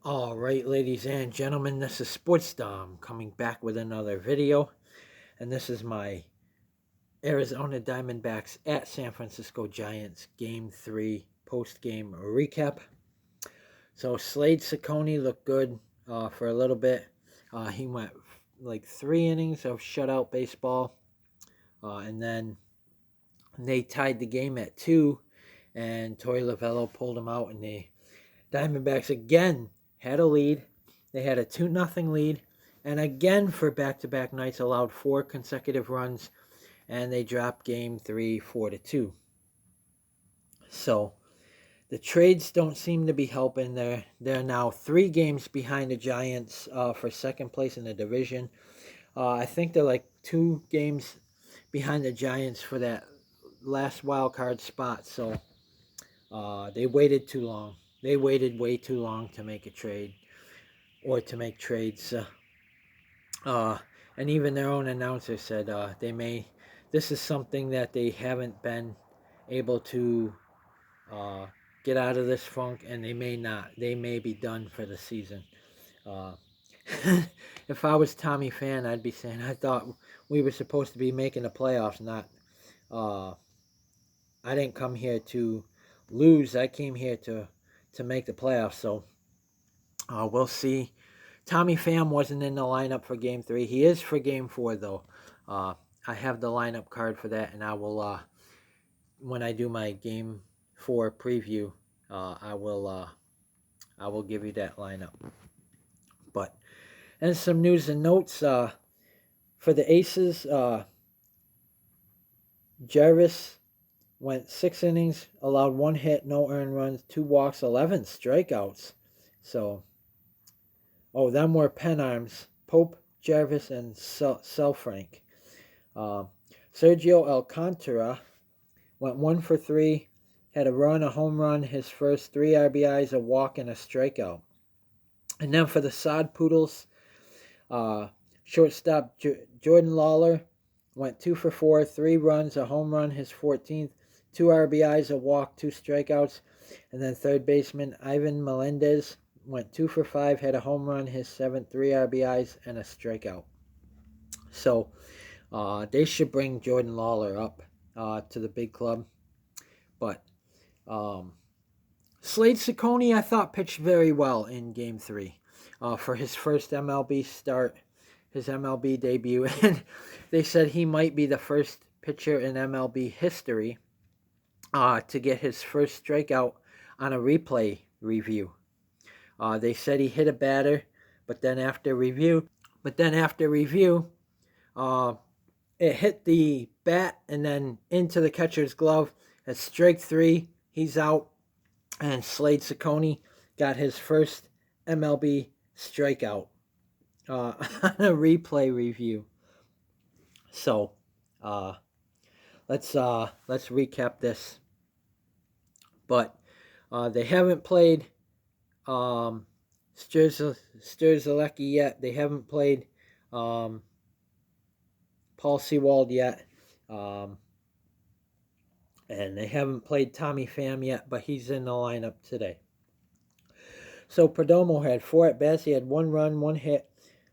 All right, ladies and gentlemen, this is Sports Dom coming back with another video, and this is my Arizona Diamondbacks at San Francisco Giants Game 3 post-game recap. So Slade Ciccone looked good for a little bit. He went like 3 innings of shutout baseball, and then they tied the game at 2, and Torey Lovullo pulled him out, and the Diamondbacks again had a lead. They had a 2-0 lead, and again for back-to-back nights allowed 4 consecutive runs, and they dropped Game 3 4-2. So the trades don't seem to be helping. They're now 3 games behind the Giants for second place in the division. I think they're like 2 games behind the Giants for that last wild card spot. So they waited too long. They waited way too long to make a trade or to make trades. And even their own announcer said this is something that they haven't been able to uh, get out of this funk, and they may not. They may be done for the season. Uh, if I was Tommy Fan, I'd be saying I thought we were supposed to be making the playoffs, not. I didn't come here to lose. I came here to make the playoffs. So we'll see. Tommy Pham wasn't in the lineup for Game 3. He is for Game 4, though. I have the lineup card for that, and I will, when I do my Game 4 preview, I will give you that lineup. But, and some news and notes for the Aces. Jarvis went 6 innings, allowed 1 hit, no earned runs, 2 walks, 11 strikeouts. So, them were pen arms. Pope, Jarvis, and Selfrank. Sergio Alcantara went 1 for 3, had a run, a home run, his first 3 RBIs, a walk, and a strikeout. And then for the Sod Poodles, shortstop Jordan Lawler went 2 for 4, 3 runs, a home run, his 14th, 2 RBIs, a walk, 2 strikeouts. And then third baseman Ivan Melendez went 2 for 5, had a home run, his 7th, 3 RBIs, and a strikeout. So they should bring Jordan Lawler up to the big club. But Slade Ciccone, I thought, pitched very well in Game 3 for his first MLB start, his MLB debut. And they said he might be the first pitcher in MLB history to get his first strikeout on a replay review. They said he hit a batter, but then after review, it hit the bat and then into the catcher's glove. At strike 3, he's out, and Slade Ciccone got his first MLB strikeout on a replay review. So let's recap this. But they haven't played Sturzelecki yet. They haven't played Paul Sewald yet. And they haven't played Tommy Pham yet, but he's in the lineup today. So Perdomo had 4 at-bats. He had 1 run, 1 hit,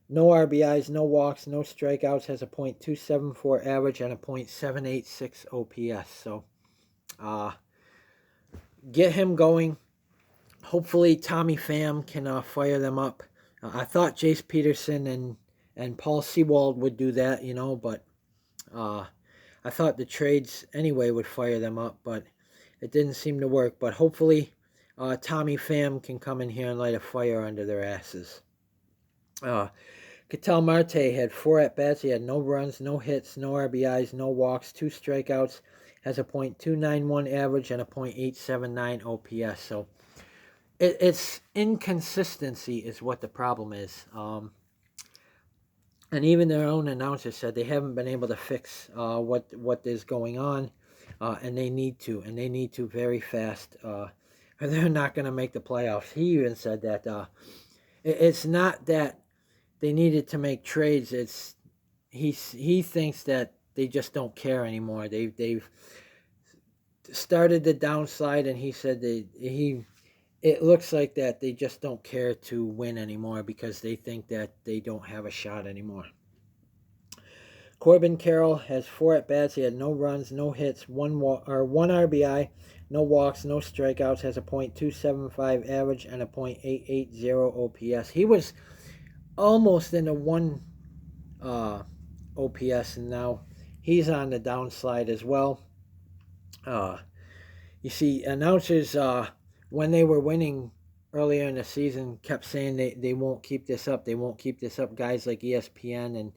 no RBIs, no walks, no strikeouts, has a .274 average and a .786 OPS. So get him going. Hopefully Tommy Pham can fire them up. I thought Jace Peterson and Paul Sewald would do that, but I thought the trades anyway would fire them up, but it didn't seem to work. But hopefully Tommy Pham can come in here and light a fire under their asses. Ketel Marte had 4 at-bats. He had no runs, no hits, no RBIs, no walks, 2 strikeouts, has a .291 average and a .879 OPS. So it's inconsistency is what the problem is. And even their own announcer said they haven't been able to fix what is going on, and they need to very fast, or they're not going to make the playoffs. He even said that it's not that they needed to make trades. It's he thinks that they just don't care anymore. They've started the downslide, and he said it looks like that they just don't care to win anymore because they think that they don't have a shot anymore. Corbin Carroll has 4 at bats. He had no runs, no hits, one RBI, no walks, no strikeouts. Has a .275 average and a .880 OPS. He was almost in a one OPS, and now he's on the downslide as well. You see, announcers when they were winning earlier in the season kept saying they won't keep this up. They won't keep this up. Guys like ESPN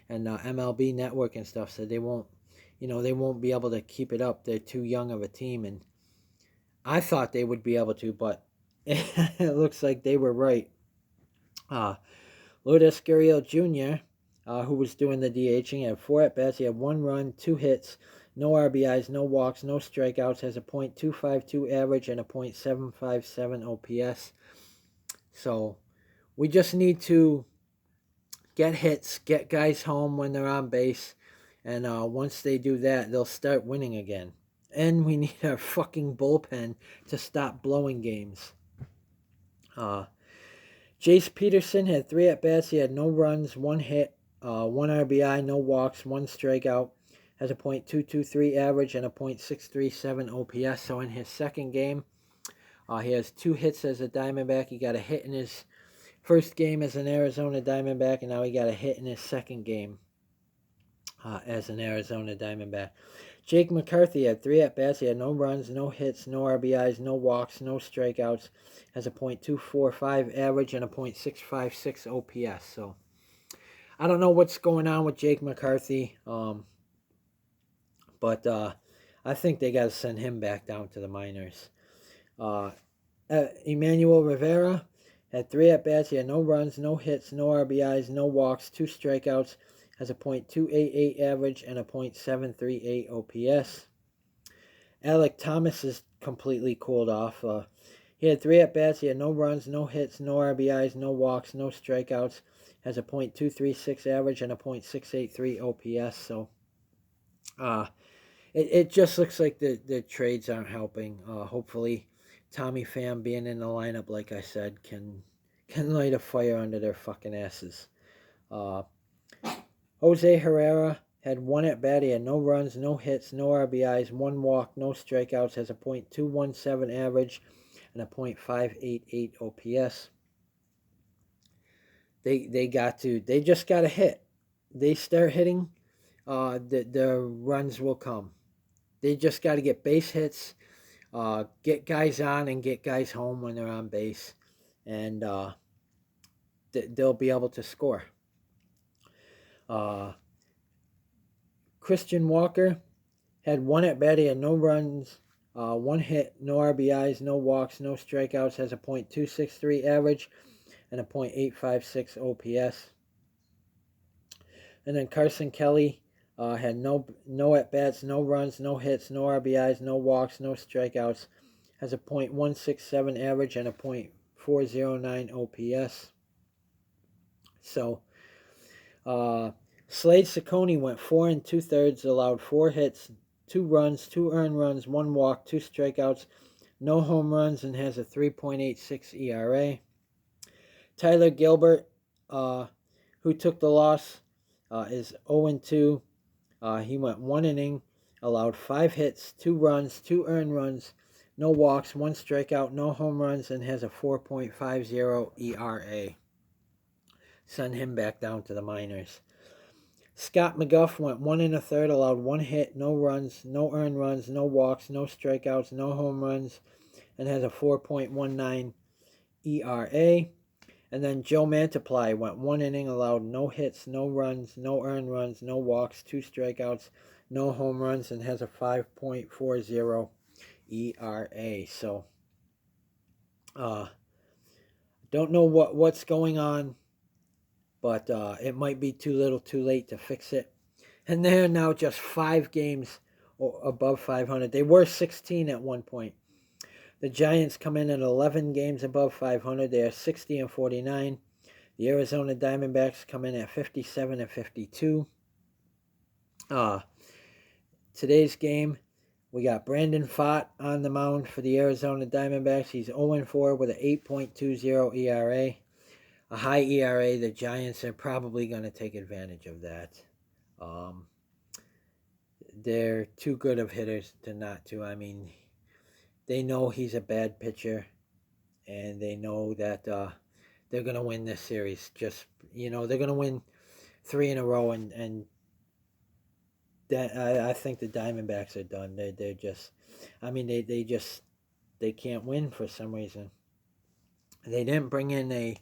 and MLB Network and stuff said they won't. They won't be able to keep it up. They're too young of a team, and I thought they would be able to, but it looks like they were right. Lourdes Gurriel Jr., who was doing the DHing, had 4 at bats. He had 1 run, 2 hits, no RBIs, no walks, no strikeouts. Has a .252 average and a .757 OPS. So we just need to get hits, get guys home when they're on base, and once they do that, they'll start winning again. And we need our fucking bullpen to stop blowing games. Jace Peterson had 3 at bats. He had no runs, 1 hit, 1 RBI, no walks, 1 strikeout. Has a .223 average and a .637 OPS. So in his second game, he has 2 hits as a Diamondback. He got a hit in his first game as an Arizona Diamondback, and now he got a hit in his second game as an Arizona Diamondback. Jake McCarthy had 3 at bats. He had no runs, no hits, no RBIs, no walks, no strikeouts. Has a .245 average and a .656 OPS. So I don't know what's going on with Jake McCarthy, but I think they got to send him back down to the minors. Emmanuel Rivera had 3 at bats. He had no runs, no hits, no RBIs, no walks, 2 strikeouts. Has a .288 average and a .738 OPS. Alek Thomas is completely cooled off. He had 3 at bats. He had no runs, no hits, no RBIs, no walks, no strikeouts. Has a .236 average and a .683 OPS. So it just looks like the trades aren't helping. Hopefully, Tommy Pham being in the lineup, like I said, can light a fire under their fucking asses. Jose Herrera had 1 at bat. He had no runs, no hits, no RBIs, 1 walk, no strikeouts. Has a .217 average and a .588 OPS. They just got to hit. They start hitting, the runs will come. They just got to get base hits, get guys on and get guys home when they're on base, and they'll be able to score. Christian Walker had 1 at bat. He had no runs, 1 hit, no RBIs, no walks, no strikeouts. Has a .263 average and a .856 OPS. And then Carson Kelly had no at bats, no runs, no hits, no RBIs, no walks, no strikeouts. Has a .167 average and a .409 OPS. So Slade Ciccone went 4 2/3, allowed 4 hits, 2 runs, 2 earned runs, 1 walk, 2 strikeouts, no home runs, and has a 3.86 ERA. Tyler Gilbert, who took the loss, is 0-2. He went 1 inning, allowed 5 hits, 2 runs, 2 earned runs, no walks, 1 strikeout, no home runs, and has a 4.50 ERA. Send him back down to the minors. Scott McGough went 1 1/3, allowed 1 hit, no runs, no earned runs, no walks, no strikeouts, no home runs, and has a 4.19 ERA. And then Joe Mantiply went 1 inning, allowed no hits, no runs, no earned runs, no walks, 2 strikeouts, no home runs, and has a 5.40 ERA. So, don't know what's going on, but it might be too little too late to fix it. And they're now just 5 games above 500. They were 16 at one point. The Giants come in at 11 games above 500. They are 60-49. The Arizona Diamondbacks come in at 57-52. Today's game, We got Brandon Pfaadt on the mound for the Arizona Diamondbacks. He's 0-4 with an 8.20 ERA. A high ERA. The Giants are probably going to take advantage of that. They're too good of hitters to not to. I mean, they know he's a bad pitcher, and they know that they're going to win this series. Just, they're going to win 3 in a row, and that I think the Diamondbacks are done. They're just, I mean, they can't win for some reason. They didn't bring in a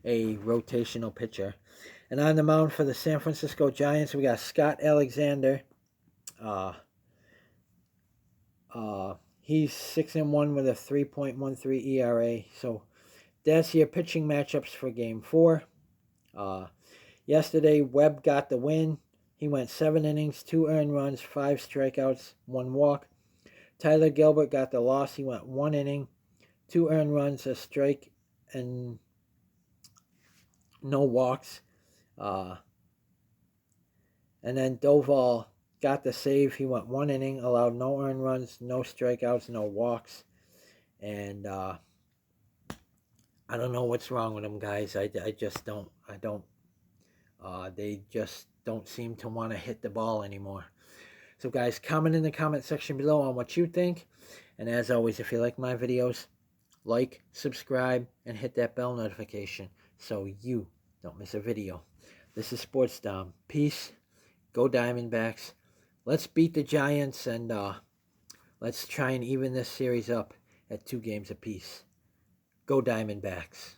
rotational pitcher. And on the mound for the San Francisco Giants, we got Scott Alexander. He's 6-1 with a 3.13 ERA. So that's your pitching matchups for Game 4. Yesterday, Webb got the win. He went 7 innings, 2 earned runs, 5 strikeouts, 1 walk. Tyler Gilbert got the loss. He went 1 inning, 2 earned runs, a strike, and no walks. And then Doval got the save. He went 1 inning, allowed no earned runs, no strikeouts, no walks. And I don't know what's wrong with them guys. I just don't. They just don't seem to want to hit the ball anymore. So guys, comment in the comment section below on what you think. And as always, if you like my videos, like, subscribe, and hit that bell notification so you don't miss a video. This is Sports Dom. Peace. Go Diamondbacks. Let's beat the Giants, and let's try and even this series up at 2 games apiece. Go Diamondbacks.